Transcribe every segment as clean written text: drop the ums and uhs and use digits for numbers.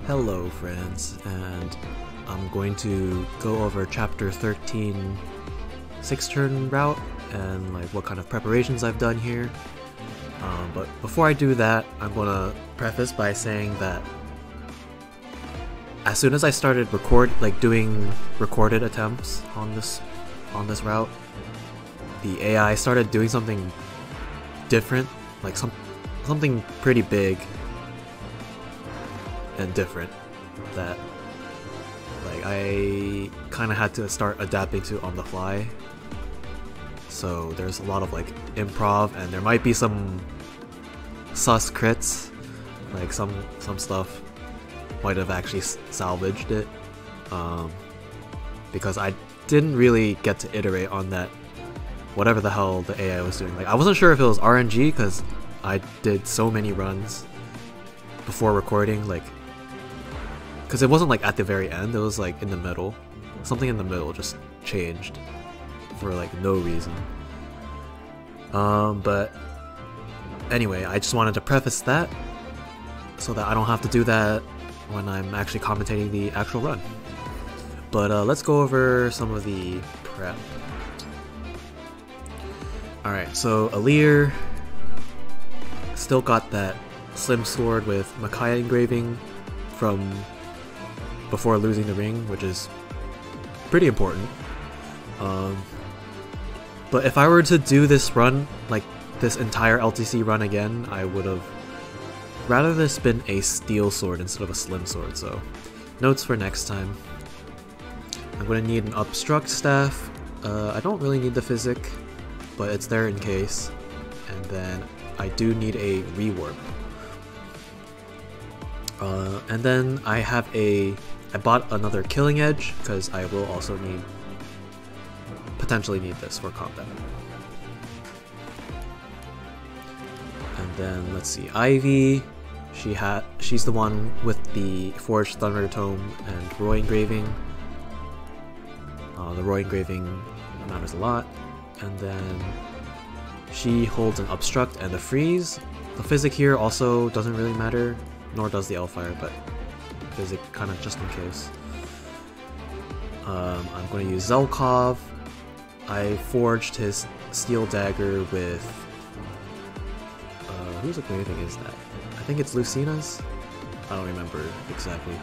Hello friends, and I'm going to go over chapter 13 6-turn route and like what kind of preparations I've done here. But before I do that, I'm gonna preface by saying that as soon as I started doing recorded attempts on this route, the AI started doing something different, like something pretty big and different that like I kind of had to start adapting to on the fly. So there's a lot of like improv, and there might be some sus crits, like some stuff might have actually salvaged it, because I didn't really get to iterate on that whatever the hell the AI was doing. Like I wasn't sure if it was RNG because I did so many runs before recording, like because it wasn't like at the very end, it was like in the middle. Something in the middle just changed for like no reason. But anyway, I just wanted to preface that so that I don't have to do that when I'm actually commentating the actual run. But let's go over some of the prep. Alright, so Alir still got that slim sword with Makai engraving from before losing the ring, which is pretty important. But if I were to do this run, like this entire LTC run again, I would have rather this been a steel sword instead of a slim sword, so notes for next time. I'm going to need an obstruct staff. I don't really need the physic, but it's there in case. And then I do need a rewarp. And then I bought another killing edge because I will also potentially need this for combat. And then let's see, Ivy, she's the one with the forged thunder tome and Roy engraving. The Roy engraving matters a lot. And then she holds an obstruct and a freeze. The physic here also doesn't really matter, nor does the L-Fire, but physic kind of just in case. I'm going to use Zelkov. I forged his steel dagger with whose engraving is that? I think it's Lucina's? I don't remember exactly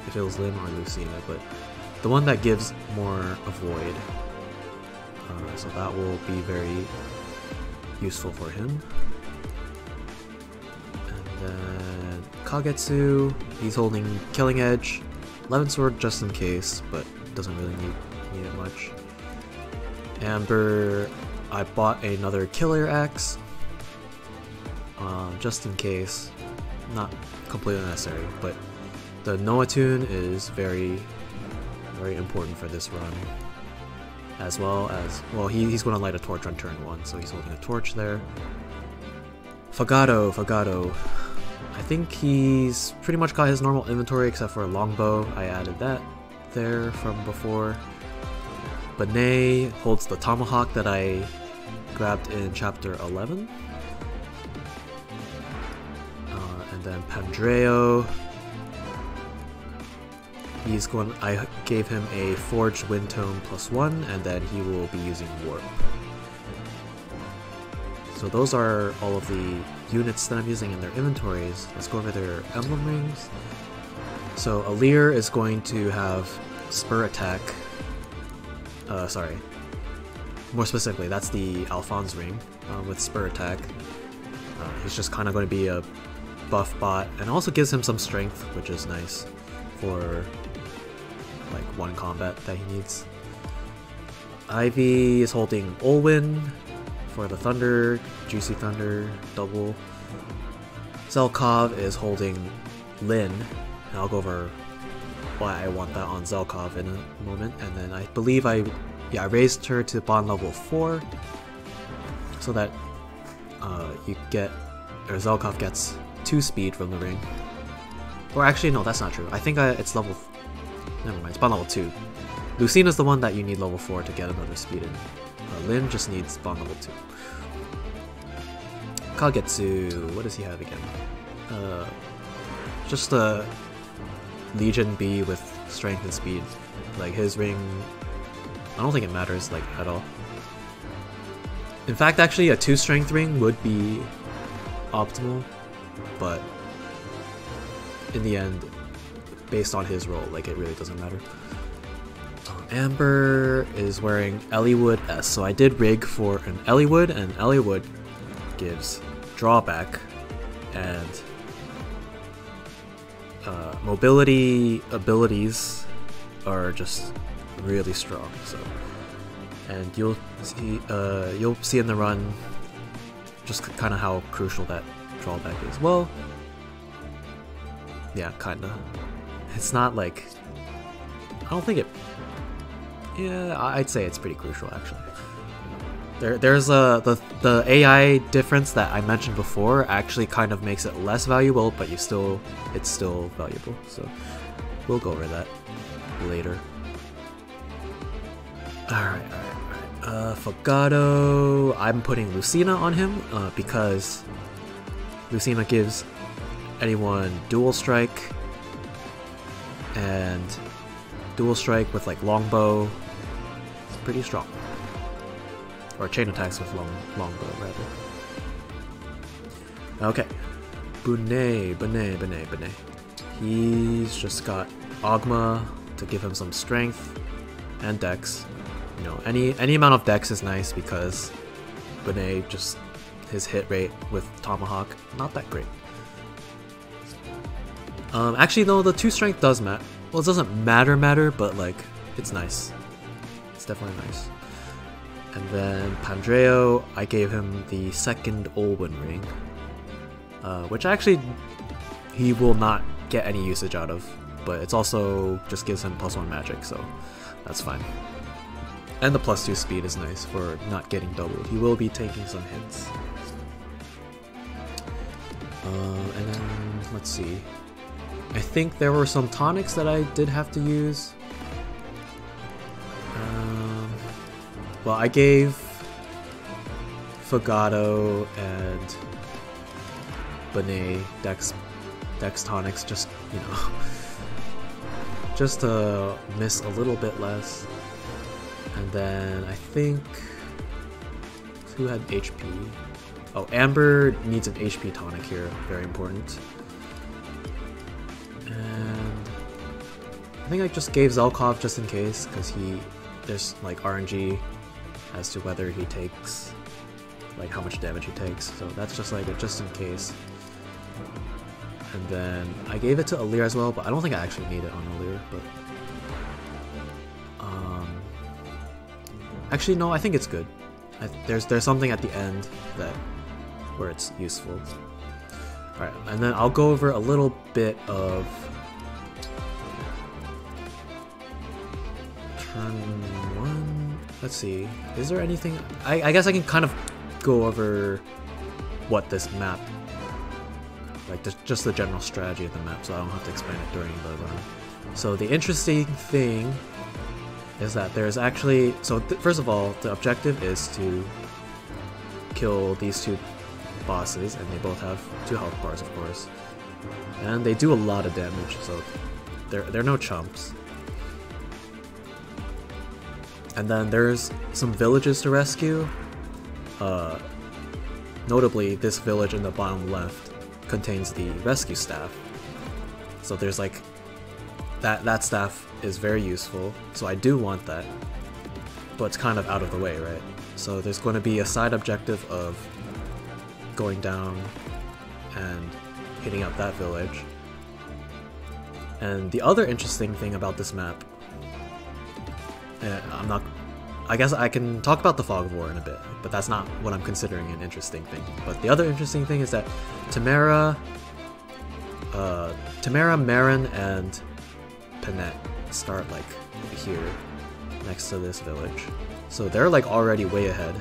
if it was Lynn or Lucina, but the one that gives more avoid. So that will be very useful for him. And then Kagetsu, he's holding Killing Edge, 11 Sword just in case, but doesn't really need it much. Amber, I bought another Killer Axe, just in case, not completely necessary, but the Noatune is very important for this run. As well as, well, he's going to light a torch on turn 1, so he's holding a torch there. Fagado. I think he's pretty much got his normal inventory except for a longbow. I added that there from before. Benet holds the tomahawk that I grabbed in chapter 11. And then Pandreo, I gave him a forged wind tome +1, and then he will be using warp. So those are all of the units that I'm using in their inventories. Let's go over their emblem rings. So Alir is going to have spur attack. Sorry. More specifically, that's the Alphonse ring with spur attack. He's just kind of going to be a buff bot, and also gives him some strength, which is nice for like one combat that he needs. Ivy is holding Olwyn for the Thunder, Juicy Thunder, double. Zelkov is holding Lyn, and I'll go over why I want that on Zelkov in a moment. And then I believe I raised her to bond level 4 so that Zelkov gets 2 speed from the ring. Or actually, no, that's not true. I think it's level... Never mind, it's bond level 2. Lucina's the one that you need level 4 to get another speed in. Lyn just needs bond level 2. Kagetsu, what does he have again? Just a Legion B with strength and speed. Like his ring, I don't think it matters like at all. In fact, actually a 2 strength ring would be optimal, but in the end, based on his role, like it really doesn't matter. Amber is wearing Eliwood S, so I did rig for an Eliwood, and Eliwood gives drawback and mobility abilities are just really strong. So, and you'll see in the run just kind of how crucial that drawback is. Well, yeah, kinda. It's not like, I don't think it. Yeah, I'd say it's pretty crucial actually. There's the AI difference that I mentioned before actually kind of makes it less valuable, but it's still valuable. So we'll go over that later. Alright. Fogado, I'm putting Lucina on him because Lucina gives anyone dual strike, and dual strike with like longbow is pretty strong. Or chain attacks with longbow rather. Okay. Bune. He's just got Ogma to give him some strength and dex. You know, any amount of dex is nice because Bune just his hit rate with Tomahawk not that great. Actually though, the 2 strength does matter. Well, it doesn't matter, but like it's nice. It's definitely nice. And then Pandreo, I gave him the 2nd Olwen ring, which actually he will not get any usage out of, but it's also just gives him +1 magic, so that's fine. And the +2 speed is nice for not getting doubled. He will be taking some hits. And then, let's see. I think there were some tonics that I did have to use. Well, I gave Fogado and Bune Dex tonics just, you know, just to miss a little bit less. And then I think, who had HP? Oh, Amber needs an HP tonic here, very important. And I think I just gave Zelkov just in case, because there's like RNG as to whether he takes, like how much damage he takes, so that's just like a just in case. And then I gave it to Alir as well, but I don't think I actually need it on Alir, but actually no, I think it's good. There's something at the end where it's useful. Alright, and then I'll go over a little bit of turn 1. Let's see, is there anything? I guess I can kind of go over what this map, like just the general strategy of the map, so I don't have to explain it during the run. So the interesting thing is that there's actually, first of all, the objective is to kill these 2 bosses, and they both have 2 health bars, of course, and they do a lot of damage, so they're no chumps. And then there's some villages to rescue. Notably, this village in the bottom left contains the rescue staff. So there's like that staff is very useful. So I do want that, but it's kind of out of the way, right? So there's going to be a side objective of going down and hitting up that village. And the other interesting thing about this map, I guess I can talk about the Fog of War in a bit, but that's not what I'm considering an interesting thing. But the other interesting thing is that Tamara, Marin, and Panette start like here, next to this village. So they're like already way ahead.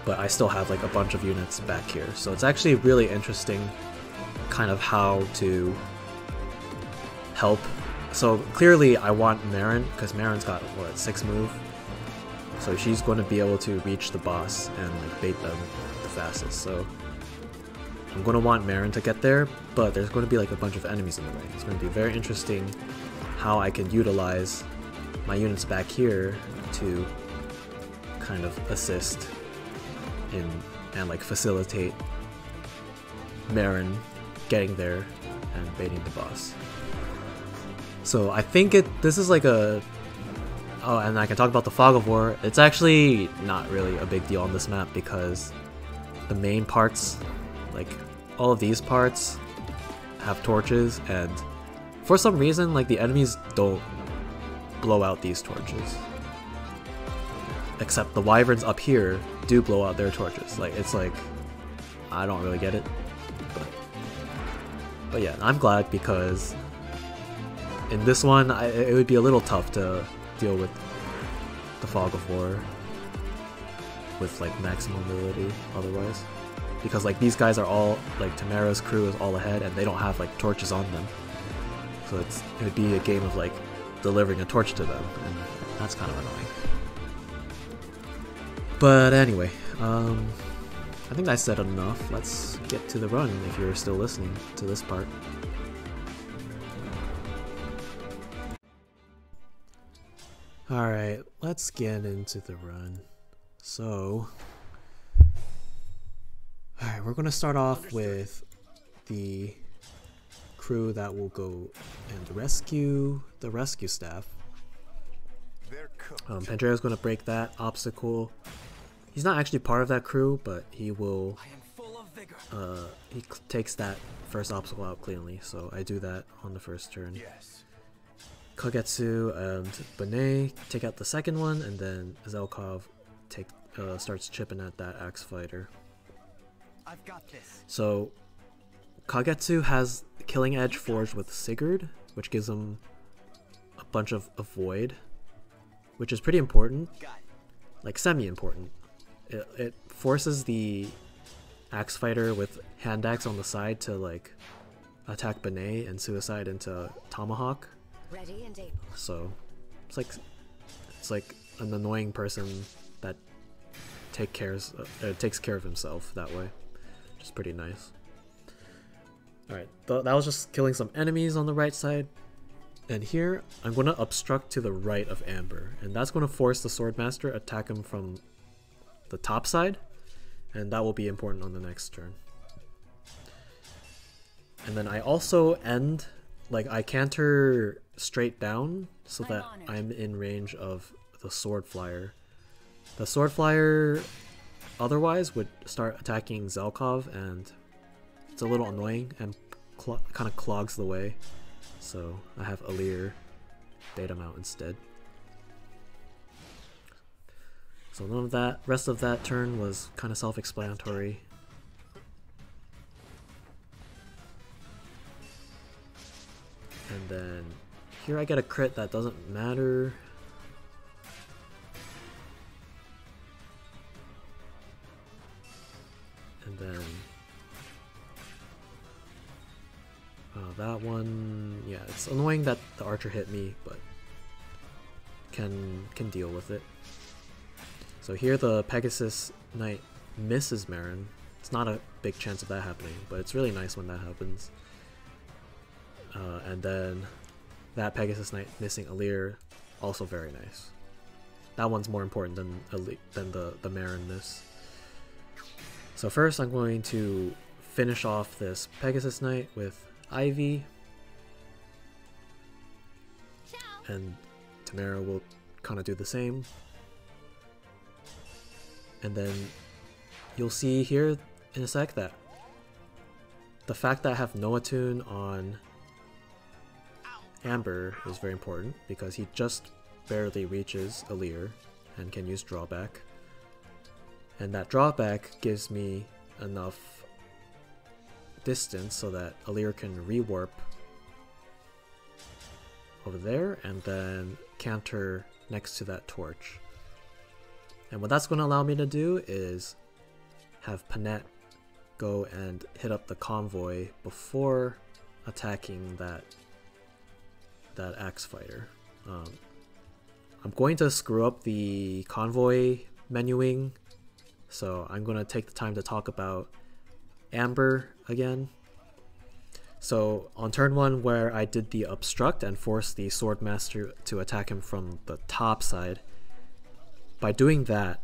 But I still have like a bunch of units back here. So it's actually really interesting kind of how to help. So clearly I want Marin, because Marin's got, what, 6 move? So she's going to be able to reach the boss and like bait them the fastest. So I'm going to want Marin to get there, but there's going to be like a bunch of enemies in the way. It's going to be very interesting how I can utilize my units back here to kind of assist in and like facilitate Marin getting there and baiting the boss. So I think this is like a... Oh, and I can talk about the Fog of War. It's actually not really a big deal on this map because the main parts, like all of these parts, have torches, and for some reason like the enemies don't blow out these torches. Except the wyverns up here do blow out their torches. Like, it's like, I don't really get it. But yeah, I'm glad because in this one it would be a little tough to deal with the Fog of War with like maximum ability otherwise. Because like these guys are all, like Tamara's crew is all ahead and they don't have like torches on them. So it would be a game of like delivering a torch to them, and that's kind of annoying. But anyway, I think I said enough. Let's get to the run if you're still listening to this part. Alright, let's get into the run. So, alright, we're going to start off with the crew that will go and rescue the rescue staff. Pandrao's going to break that obstacle. He's not actually part of that crew, but he will. He takes that first obstacle out cleanly, so I do that on the first turn. Kagetsu and Bane take out the second one, and then Zelkov starts chipping at that axe fighter. I've got this. So Kagetsu has Killing Edge forged with Sigurd, which gives him a bunch of avoid, which is pretty important, like semi-important. It forces the axe fighter with hand axe on the side to like attack Bane and suicide into Tomahawk. Ready and able. So it's like an annoying person that takes care of himself that way, which is pretty nice. Alright, that was just killing some enemies on the right side. And here, I'm going to obstruct to the right of Amber, and that's going to force the Swordmaster attack him from the top side, and that will be important on the next turn. And then I also I canter straight down so that I'm in range of the Sword Flyer. The Sword Flyer otherwise would start attacking Zelkov, and it's a little annoying and kind of clogs the way. So I have Alir bait him out instead. So none of that, rest of that turn was kind of self-explanatory. And then here I get a crit that doesn't matter. And then that one, yeah, it's annoying that the archer hit me, but can deal with it. So here the Pegasus Knight misses Marin. It's not a big chance of that happening, but it's really nice when that happens. And then that Pegasus Knight missing Alir, also very nice. That one's more important than the Marin miss. So first I'm going to finish off this Pegasus Knight with Ivy, and Tamara will kind of do the same. And then you'll see here in a sec that the fact that I have no attune on Amber is very important because he just barely reaches Alir and can use drawback. And that drawback gives me enough distance so that Alir can rewarp over there and then canter next to that torch. And what that's going to allow me to do is have Panette go and hit up the convoy before attacking that axe fighter. I'm going to screw up the convoy menuing, so I'm going to take the time to talk about Amber again. So on turn 1 where I did the obstruct and forced the Swordmaster to attack him from the top side, by doing that,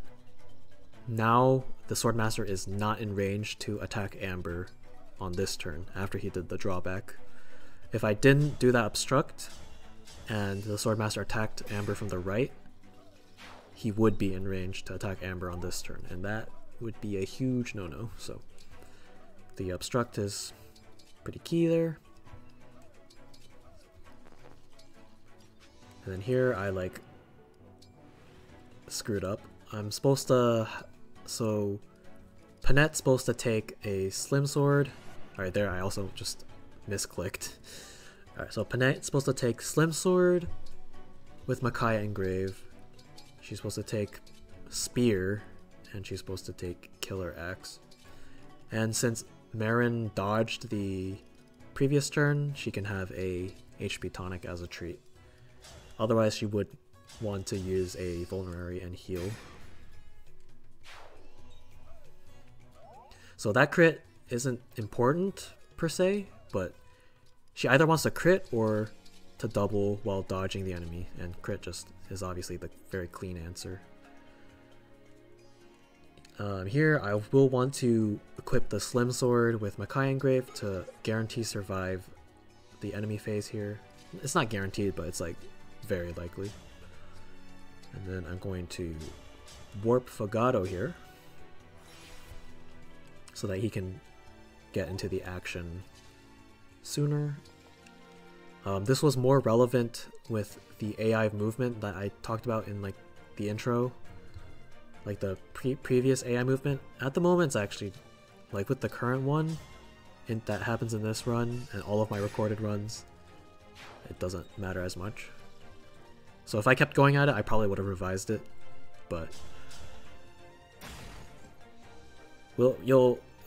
now the Swordmaster is not in range to attack Amber on this turn after he did the drawback. If I didn't do that obstruct and the Swordmaster attacked Amber from the right, he would be in range to attack Amber on this turn, and that would be a huge no-no. So the obstruct is pretty key there. And then here I like screwed up. I'm supposed to, so Panette's supposed to take a Slim Sword. Alright, there I also just misclicked. Alright, so Panette's supposed to take Slim Sword with Micaiah Engrave. She's supposed to take Spear, and she's supposed to take Killer Axe. And since Marin dodged the previous turn, she can have a HP tonic as a treat. Otherwise, she would want to use a vulnerary and heal. So that crit isn't important per se, but she either wants to crit or to double while dodging the enemy, and crit just is obviously the very clean answer. Here I will want to equip the Slim Sword with Micaiah Engrave to guarantee survive the enemy phase here. It's not guaranteed, but it's like very likely. And then I'm going to warp Fogado here so that he can get into the action sooner. This was more relevant with the AI movement that I talked about in like the intro, like the previous AI movement. At the moment, it's actually like with the current one that happens in this run and all of my recorded runs, it doesn't matter as much. So if I kept going at it, I probably would have revised it, but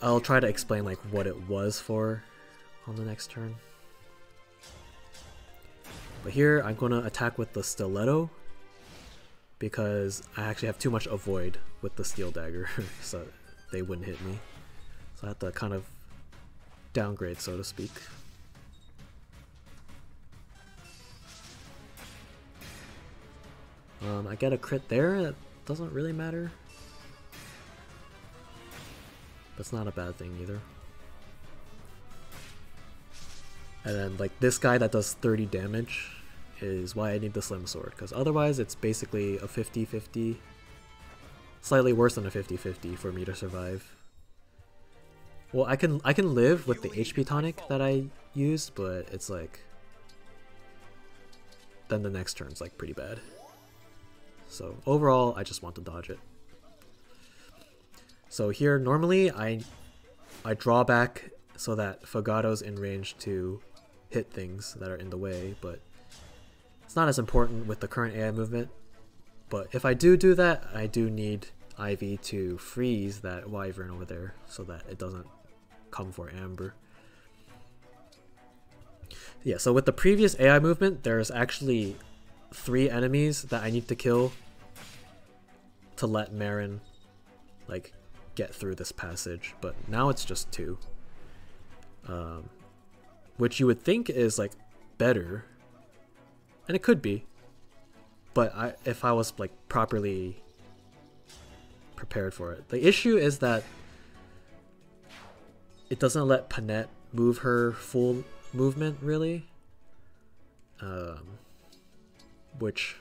I'll try to explain like what it was for on the next turn. But here I'm going to attack with the Stiletto because I actually have too much avoid with the Steel Dagger, so they wouldn't hit me. So I have to kind of downgrade, so to speak. I get a crit there, that doesn't really matter. But it's not a bad thing either. And then like this guy that does 30 damage is why I need the Slim Sword, because otherwise it's basically a 50-50, slightly worse than a 50-50 for me to survive. Well, I can live with the HP tonic that I used, but it's like then the next turn's like pretty bad. So overall, I just want to dodge it. So here normally I draw back so that Fogado's in range to hit things that are in the way, but it's not as important with the current AI movement. But if I do that, I do need Ivy to freeze that Wyvern over there so that it doesn't come for Amber. Yeah, so with the previous AI movement, there's actually 3 enemies that I need to kill to let Marin like get through this passage, but now it's just 2. Which you would think is like better, and it could be, but if I was like properly prepared for it. The issue is that it doesn't let Panette move her full movement really, which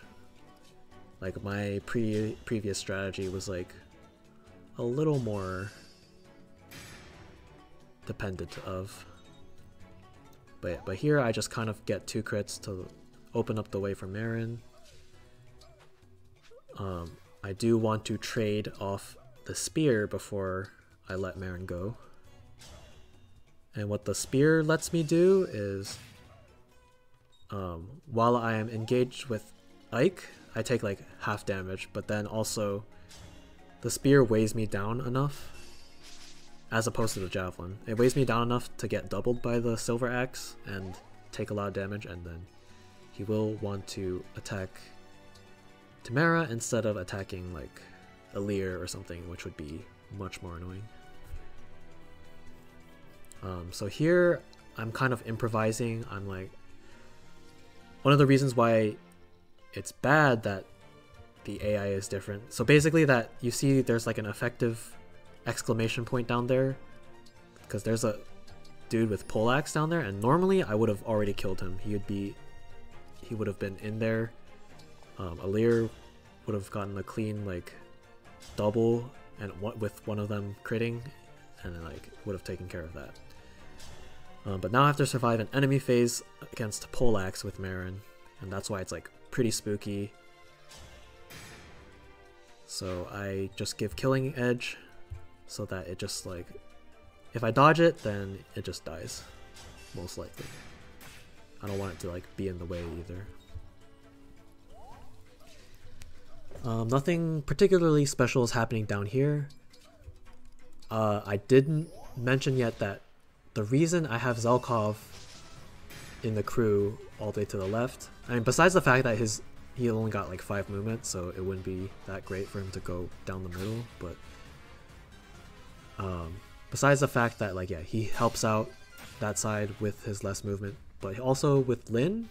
like my previous strategy was like a little more dependent of. But here I just kind of get 2 crits to open up the way for Marin. I do want to trade off the spear before I let Marin go. And what the spear lets me do is, while I am engaged with Ike, I take like half damage, but then also the spear weighs me down enough, as opposed to the javelin. It weighs me down enough to get doubled by the silver axe and take a lot of damage, and then he will want to attack Tamara instead of attacking like a Lear or something, which would be much more annoying. So here I'm kind of improvising. I'm like, one of the reasons why it's bad that the AI is different. So basically that you see there's like an effective exclamation point down there because there's a dude with poleaxe down there, and normally I would have already killed him. He would have been in there. Alir would have gotten a clean like double and with one of them critting, and like would have taken care of that. But now I have to survive an enemy phase against poleaxe with Marin, and that's why it's like pretty spooky. So I just give killing edge so that it just like, if I dodge it, then it just dies, most likely. I don't want it to like be in the way either. Nothing particularly special is happening down here. I didn't mention yet that the reason I have Zelkov in the crew all the way to the left, I mean, besides the fact that he only got like 5 movements, so it wouldn't be that great for him to go down the middle, but besides the fact that like, yeah, he helps out that side with his less movement, but also with Lin,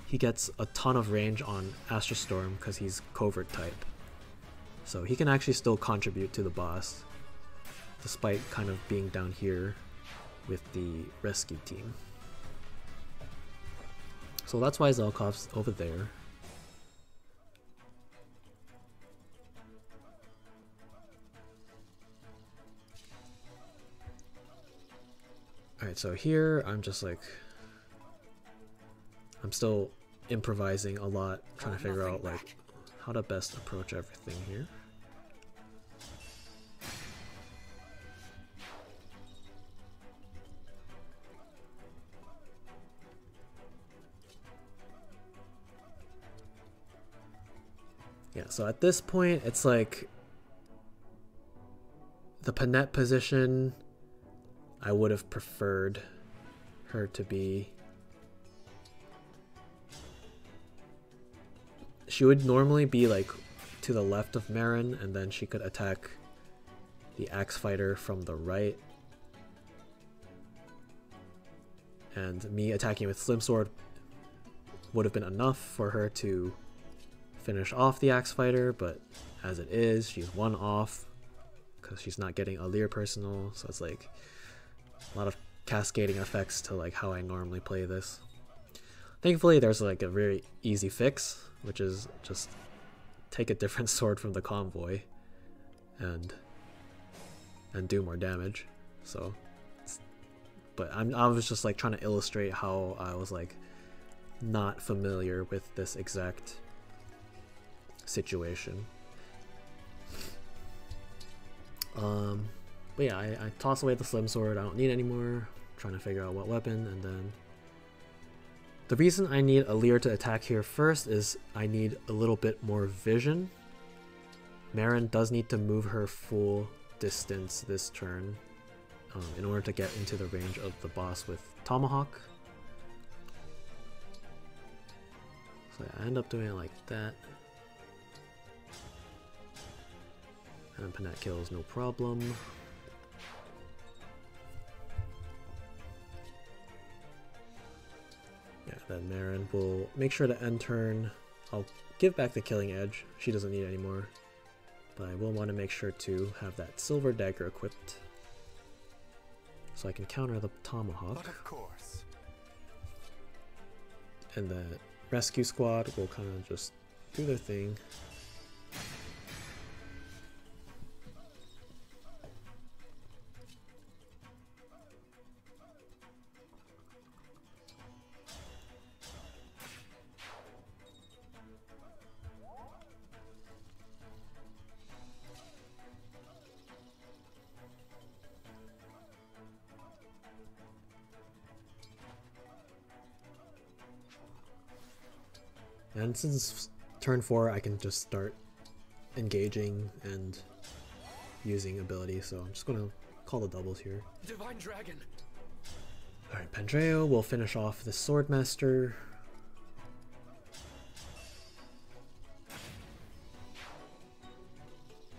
he gets a ton of range on Astra Storm because he's covert type, so he can actually still contribute to the boss despite kind of being down here with the rescue team. So that's why Zelkov's over there. Alright, so here I'm just like, I'm still improvising a lot, trying to figure out like how to best approach everything here. Yeah, so at this point it's like the Panette position, I would have preferred her to be. She would normally be like to the left of Marin, and then she could attack the Axe Fighter from the right. And me attacking with Slim Sword would have been enough for her to finish off the Axe Fighter, but as it is, she's 1 off because she's not getting Alir personal, so it's like a lot of cascading effects to like how I normally play this. Thankfully there's like a very easy fix, which is just take a different sword from the convoy and do more damage. So but I was just like trying to illustrate how I was like not familiar with this exact situation. But yeah, I toss away the Slim Sword. I don't need anymore. I'm trying to figure out what weapon, and then the reason I need Alir to attack here first is I need a little bit more vision. Marin does need to move her full distance this turn in order to get into the range of the boss with Tomahawk. So I end up doing it like that. And Panette kills no problem. Yeah, then Marin will make sure to end turn. I'll give back the killing edge. She doesn't need it anymore. But I will want to make sure to have that silver dagger equipped, so I can counter the Tomahawk. But of course. And the rescue squad will kind of just do their thing. And since turn 4, I can just start engaging and using ability, so I'm just gonna call the doubles here. Divine Dragon. Alright, Pandreo will finish off the Swordmaster.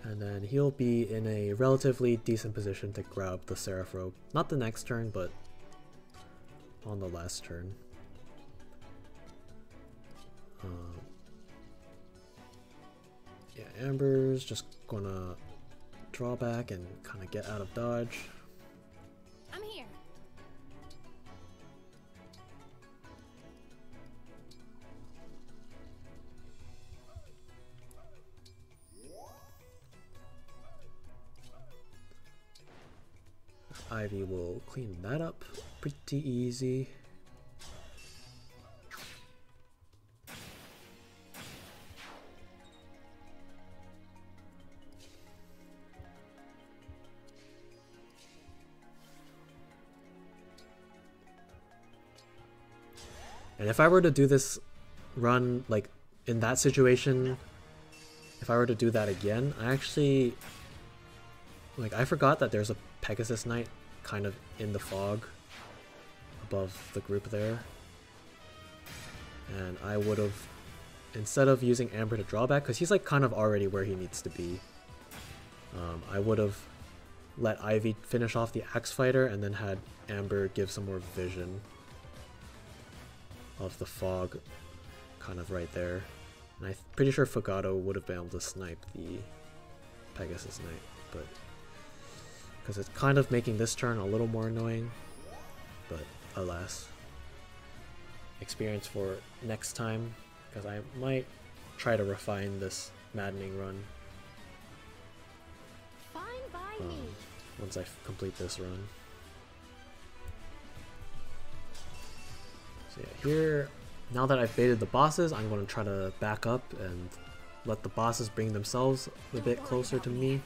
And And then he'll be in a relatively decent position to grab the Seraph Robe. Not the next turn, but on the last turn. Yeah, Amber's just gonna draw back and kind of get out of dodge. I'm here. Ivy will clean that up pretty easy. And if I were to do this run, like, in that situation, if I were to do that again, I actually, like, I forgot that there's a Pegasus Knight kind of in the fog above the group there. And I would have, instead of using Amber to draw back, because he's, like, kind of already where he needs to be, I would have let Ivy finish off the Axe Fighter and then had Amber give some more vision of the fog kind of right there. And I'm pretty sure Fogado would have been able to snipe the Pegasus Knight, but because it's kind of making this turn a little more annoying, but alas. Experience for next time, because I might try to refine this Maddening run Fine by me. once I complete this run. So yeah, here, now that I've baited the bosses, I'm going to try to back up and let the bosses bring themselves a bit closer to me.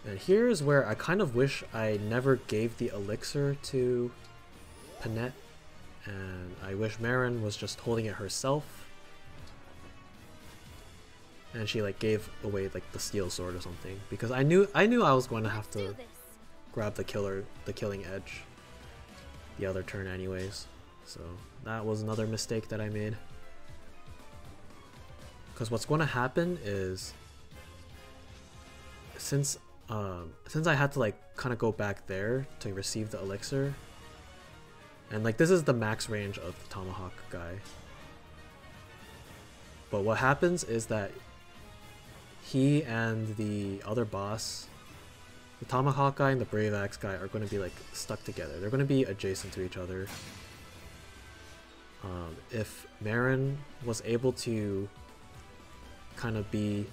And here's where I kind of wish I never gave the elixir to Panette, and I wish Marin was just holding it herself. And she like gave away like the steel sword or something, because I knew I was going to have to grab the killing edge the other turn anyways. So that was another mistake that I made. Because what's going to happen is, since I had to like kind of go back there to receive the elixir, and like this is the max range of the Tomahawk guy. But what happens is that he and the other boss, the Tomahawk guy and the Brave Axe guy, are going to be like stuck together. They're going to be adjacent to each other. If Marin was able to kind of be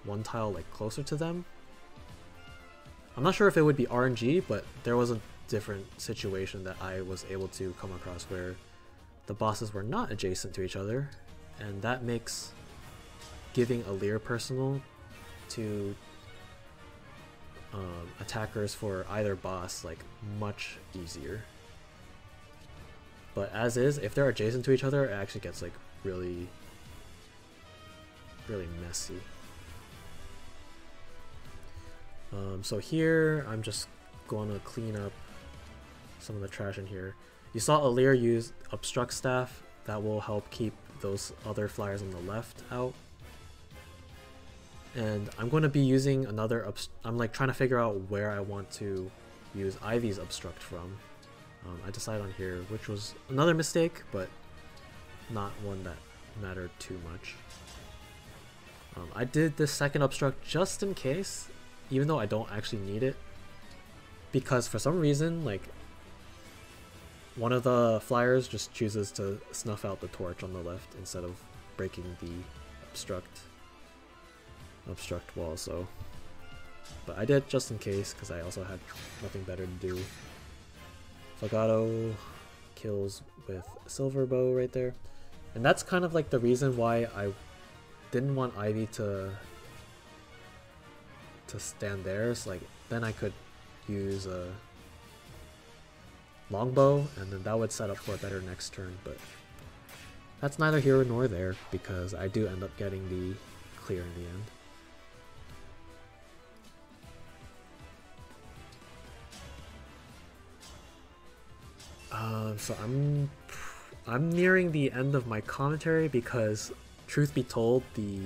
one tile like closer to them, I'm not sure if it would be RNG, but there was a different situation that I was able to come across where the bosses were not adjacent to each other, and that makes giving a Leer personal to attackers for either boss like much easier. But as is, if they're adjacent to each other, it actually gets like really messy. So here I'm just going to clean up some of the trash in here. You saw Alir use Obstruct Staff. That will help keep those other flyers on the left out. And I'm going to be using another I'm like trying to figure out where I want to use Ivy's Obstruct from. I decided on here, which was another mistake, but not one that mattered too much. I did this second Obstruct just in case, even though I don't actually need it, because for some reason, like, one of the flyers just chooses to snuff out the torch on the left instead of breaking the obstruct wall. So, but I did just in case because I also had nothing better to do. Fogado kills with Silver Bow right there, and that's kind of like the reason why I didn't want Ivy to stand there. So like then I could use a longbow, and then that would set up for a better next turn, but that's neither here nor there because I do end up getting the clear in the end. So I'm nearing the end of my commentary because, truth be told, the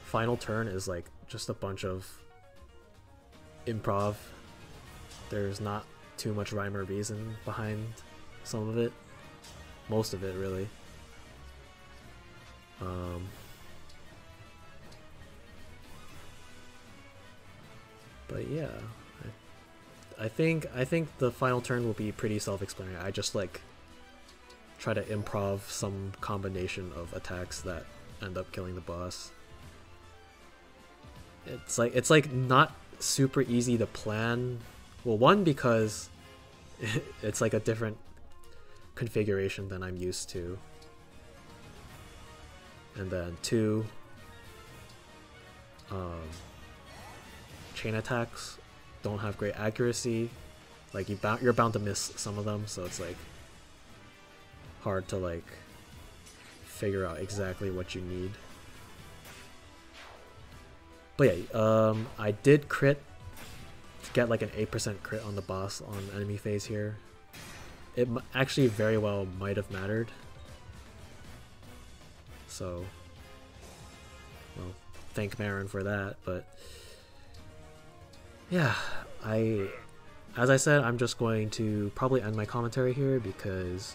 final turn is like just a bunch of improv. There's not too much rhyme or reason behind some of it. Most of it, really. But yeah, I think the final turn will be pretty self-explanatory. I just like try to improv some combination of attacks that end up killing the boss. It's like not super easy to plan. Well, one, because it's like a different configuration than I'm used to, and then two, chain attacks don't have great accuracy. Like you're bound to miss some of them, so it's like hard to like figure out exactly what you need. But yeah, I did crit, get like an 8% crit on the boss on enemy phase here. It actually very well might have mattered. So, well, thank Marin for that. But yeah, as I said, I'm just going to probably end my commentary here because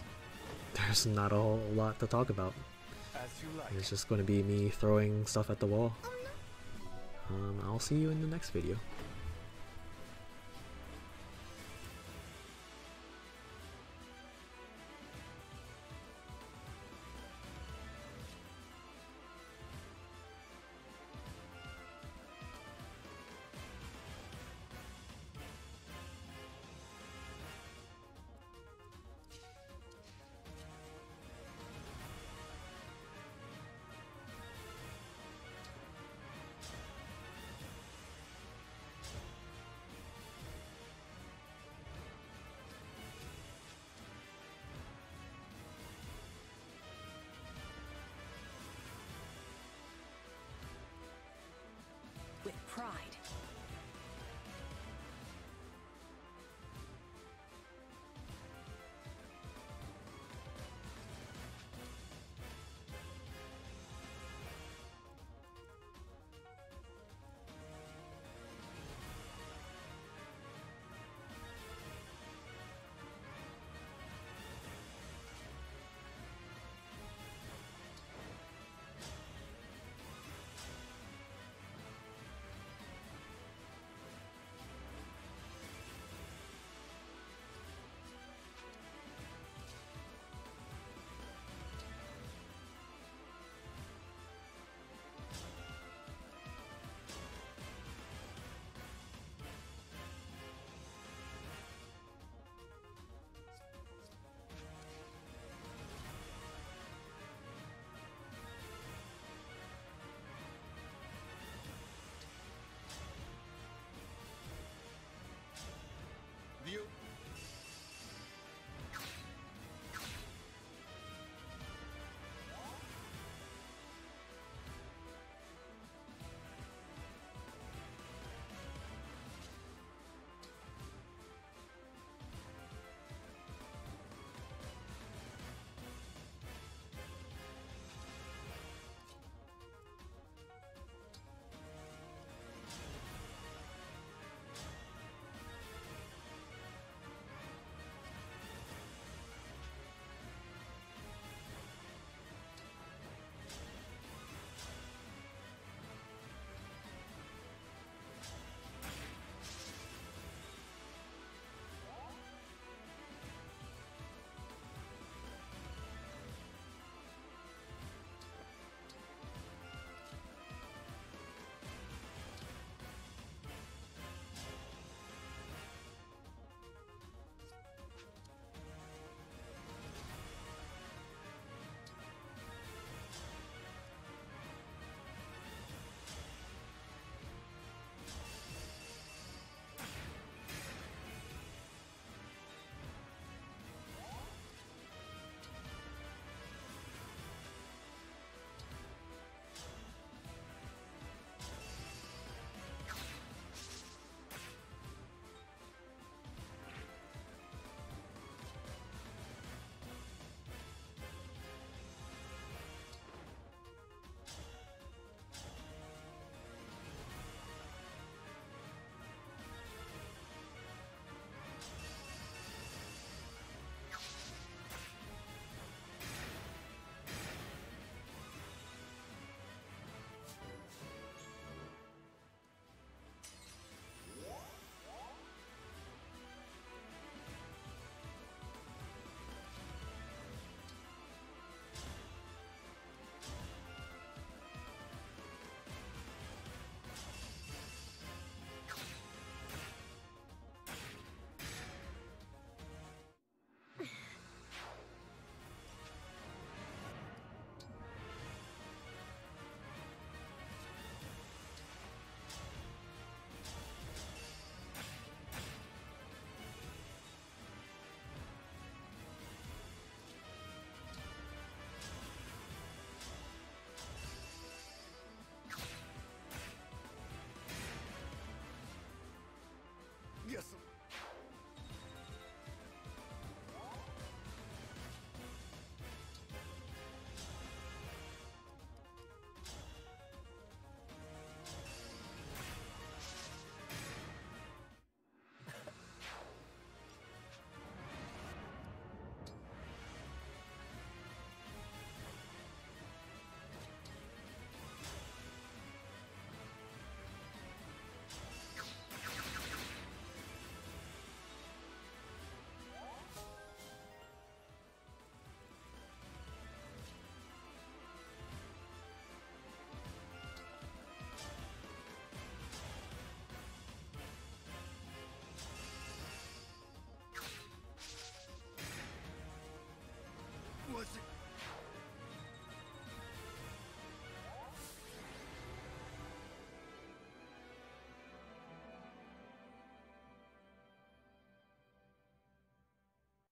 there's not a whole lot to talk about. As you like. It's just going to be me throwing stuff at the wall. I'll see you in the next video.